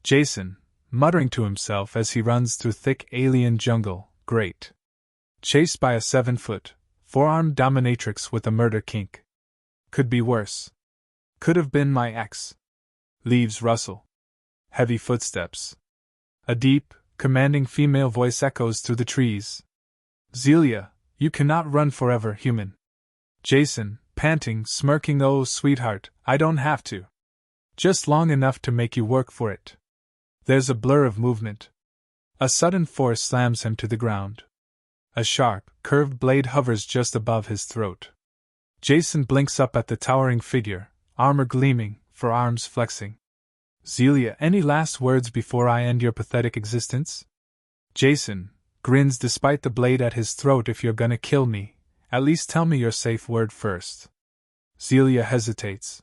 Jason, muttering to himself as he runs through thick alien jungle, great. Chased by a 7-foot, 4-armed dominatrix with a murder kink. Could be worse. Could have been my ex. Leaves rustle. Heavy footsteps. A deep, commanding female voice echoes through the trees. Zelia, you cannot run forever, human. Jason, panting, smirking, oh sweetheart, I don't have to. Just long enough to make you work for it. There's a blur of movement. A sudden force slams him to the ground. A sharp, curved blade hovers just above his throat. Jason blinks up at the towering figure, armor gleaming, forearms flexing. Zelia, any last words before I end your pathetic existence? Jason grins despite the blade at his throat. If you're gonna kill me, at least tell me your safe word first. Zelia hesitates.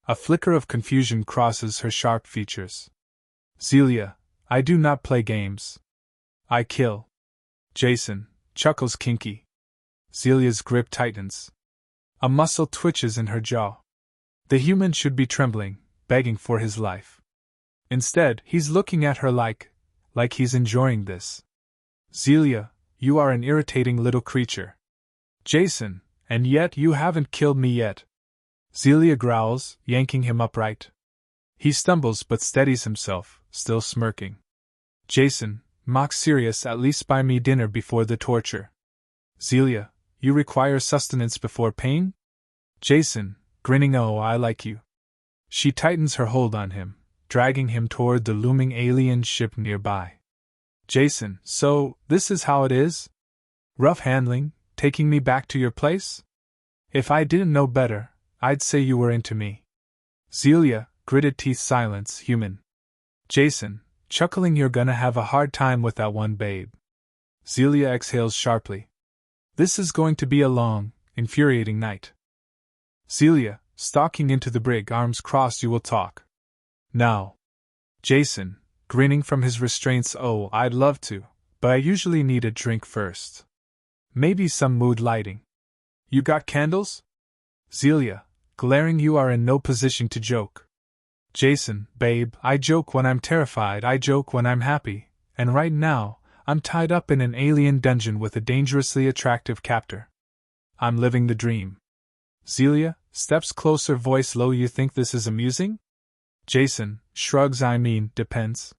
A flicker of confusion crosses her sharp features. Zelia, I do not play games. I kill. Jason chuckles kinky. Zelia's grip tightens. A muscle twitches in her jaw. The human should be trembling, begging for his life. Instead, he's looking at her like he's enjoying this. Zelia, you are an irritating little creature. Jason, and yet you haven't killed me yet. Zelia growls, yanking him upright. He stumbles but steadies himself, still smirking. Jason, mock serious, at least buy me dinner before the torture. Zelia, you require sustenance before pain? Jason, grinning, oh, I like you. She tightens her hold on him, dragging him toward the looming alien ship nearby. Jason, so, this is how it is? Rough handling, taking me back to your place? If I didn't know better, I'd say you were into me. Zelia, gritted teeth, silence, human. Jason, chuckling, you're gonna have a hard time with that one, babe. Zelia exhales sharply. This is going to be a long, infuriating night. Zelia, stalking into the brig, arms crossed, you will talk. Now. Jason, grinning from his restraints, oh, I'd love to, but I usually need a drink first. Maybe some mood lighting. You got candles? Zelia, glaring, you are in no position to joke. Jason, babe, I joke when I'm terrified, I joke when I'm happy, and right now, I'm tied up in an alien dungeon with a dangerously attractive captor. I'm living the dream. Zelia, steps closer, voice low, you think this is amusing? Jason, shrugs, I mean, depends.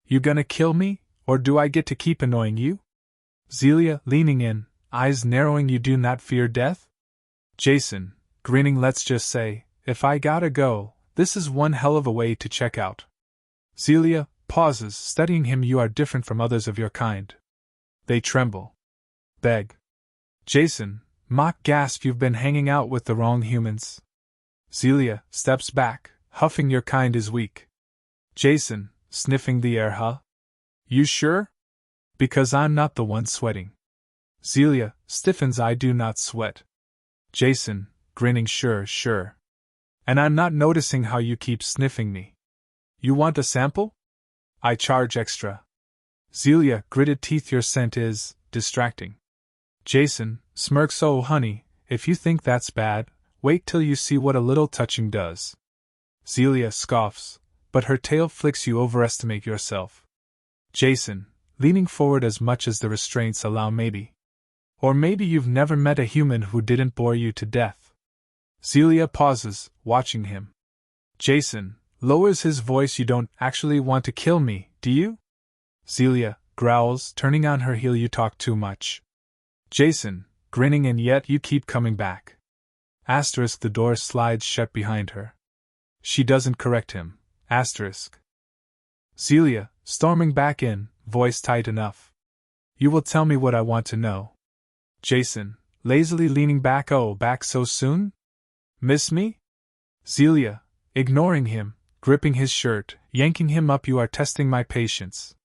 You gonna kill me, or do I get to keep annoying you? Zelia, leaning in, eyes narrowing, you do not fear death? Jason, grinning, let's just say, if I gotta go, this is one hell of a way to check out. Zelia pauses, studying him, you are different from others of your kind. They tremble. Beg. Jason, mock gasp, you've been hanging out with the wrong humans. Zelia steps back, huffing, your kind is weak. Jason, sniffing the air, huh? You sure? Because I'm not the one sweating. Zelia stiffens, I do not sweat. Jason, grinning, sure. And I'm not noticing how you keep sniffing me. You want a sample? I charge extra. Zelia, gritted teeth, your scent is distracting. Jason smirks, oh honey, if you think that's bad, wait till you see what a little touching does. Zelia scoffs, but her tail flicks, you overestimate yourself. Jason, leaning forward as much as the restraints allow, maybe. Or maybe you've never met a human who didn't bore you to death. Zelia pauses, watching him. Jason lowers his voice, you don't actually want to kill me, do you? Zelia growls, turning on her heel, you talk too much. Jason, grinning, and yet you keep coming back. Asterisk, the door slides shut behind her. She doesn't correct him. Asterisk. Zelia, storming back in, voice tight enough. You will tell me what I want to know. Jason, lazily leaning back, oh, back so soon? Miss me? Zelia, ignoring him, gripping his shirt, yanking him up, you are testing my patience.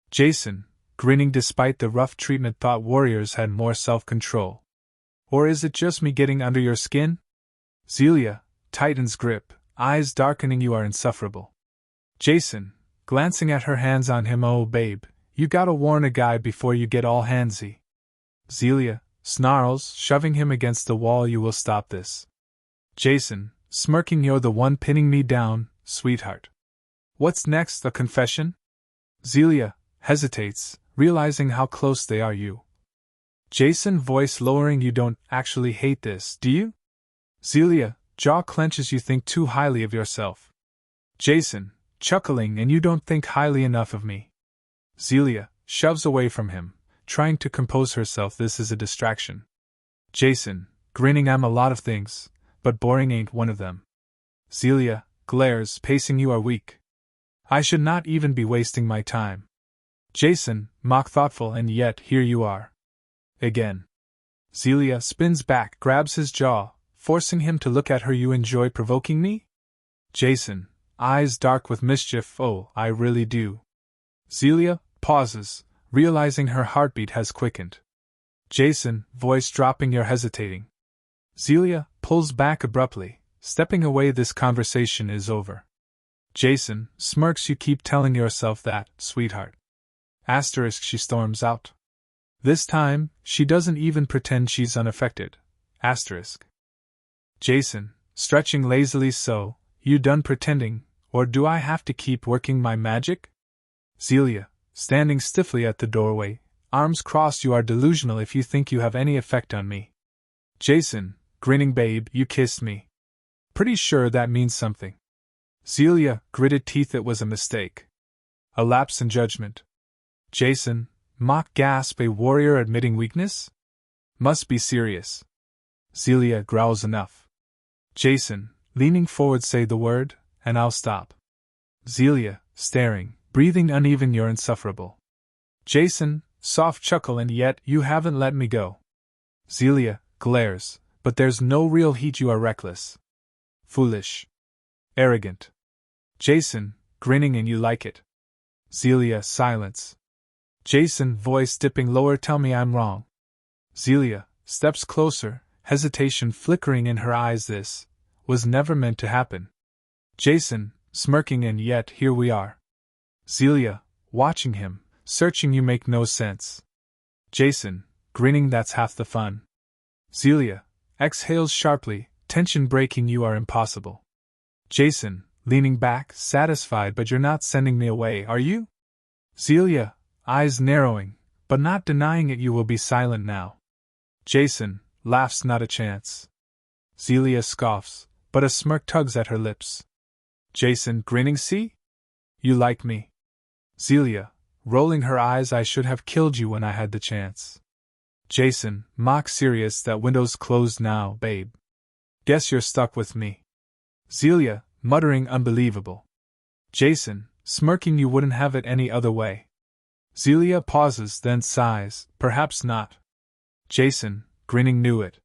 Jason, grinning despite the rough treatment, thought warriors had more self-control. Or is it just me getting under your skin? Zelia tightens grip, eyes darkening, you are insufferable. Jason, glancing at her, hands on him, oh babe, you gotta warn a guy before you get all handsy. Zelia snarls, shoving him against the wall, you will stop this. Jason, smirking, you're the one pinning me down, sweetheart. What's next, a confession? Zelia hesitates, realizing how close they are. You. Jason, voice lowering, you don't actually hate this, do you? Zelia, jaw clenches, you think too highly of yourself. Jason, chuckling, and you don't think highly enough of me. Zelia shoves away from him, trying to compose herself. This is a distraction. Jason, grinning, I'm a lot of things, but boring ain't one of them. Zelia glares, pacing, you are weak. I should not even be wasting my time. Jason, mock thoughtful, and yet here you are. Again. Zelia spins back, grabs his jaw, forcing him to look at her. You enjoy provoking me? Jason, eyes dark with mischief, oh, I really do. Zelia pauses, realizing her heartbeat has quickened. Jason, voice dropping, you're hesitating. Zelia pulls back abruptly, stepping away. This conversation is over. Jason smirks, you keep telling yourself that, sweetheart. Asterisk, she storms out. This time, she doesn't even pretend she's unaffected. Asterisk. Jason, stretching lazily, so, you done pretending, or do I have to keep working my magic? Zelia, standing stiffly at the doorway, arms crossed, you are delusional if you think you have any effect on me. Jason, grinning, babe, you kissed me. Pretty sure that means something. Zelia gritted teeth, it was a mistake. A lapse in judgment. Jason, mock gasp, a warrior admitting weakness? Must be serious. Zelia growls, enough. Jason, leaning forward, say the word, and I'll stop. Zelia, staring, breathing uneven, you're insufferable. Jason, soft chuckle, and yet you haven't let me go. Zelia glares, but there's no real heat, you are reckless. Foolish. Arrogant. Jason, grinning, and you like it. Zelia, silence. Jason, voice dipping lower, tell me I'm wrong. Zelia steps closer, hesitation flickering in her eyes. This was never meant to happen. Jason, smirking, and yet here we are. Zelia, watching him, searching, you make no sense. Jason, grinning, that's half the fun. Zelia exhales sharply, tension breaking, you are impossible. Jason, leaning back, satisfied, but you're not sending me away, are you? Zelia, eyes narrowing, but not denying it, you will be silent now. Jason laughs, not a chance. Zelia scoffs, but a smirk tugs at her lips. Jason, grinning, see? You like me. Zelia, rolling her eyes, I should have killed you when I had the chance. Jason, mock serious, that window's closed now, babe. Guess you're stuck with me. Zelia, muttering, unbelievable. Jason, smirking, you wouldn't have it any other way. Zelia pauses, then sighs, perhaps not. Jason, grinning, knew it.